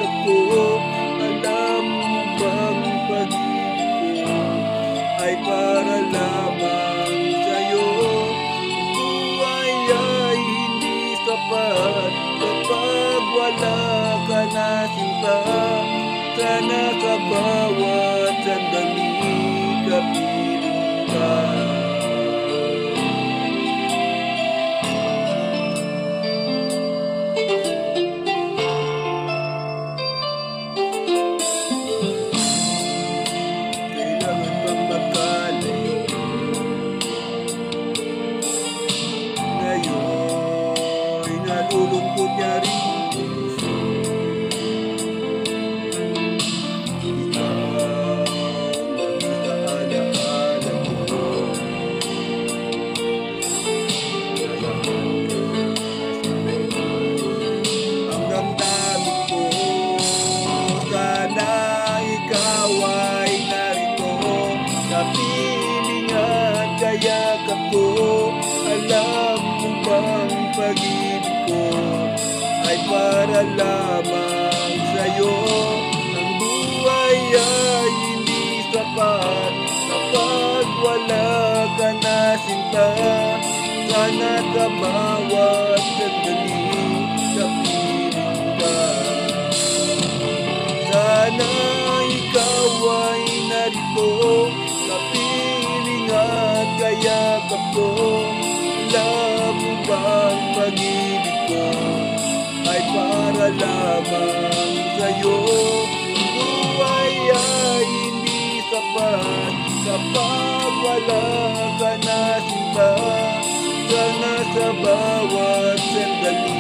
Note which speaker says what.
Speaker 1: ako. Alam mo bang pag-ibig ko ay para lamang sa'yo? Buhay ay hindi sapat kapag wala ka na sinta. Sana sa bawat sandali kapiling ka. Kailangan bang magkalayo? Ngayon nalulungkot niya rin puso. Yakap ko, alam mo bang pag-ibig ko ay para lamang sa'yo? Ang buhay ay hindi sapat kapag wala ka na sinta. Sana sa bawat sandali kapiling ka. Sana ikaw ay narito, kapiling at kayakap ko. Alam mo bang pag-ibig ko ay para lamang sa'yo? Ang buhay ay hindi sapat kapag wala ka na sinta. Sana sa bawat sandali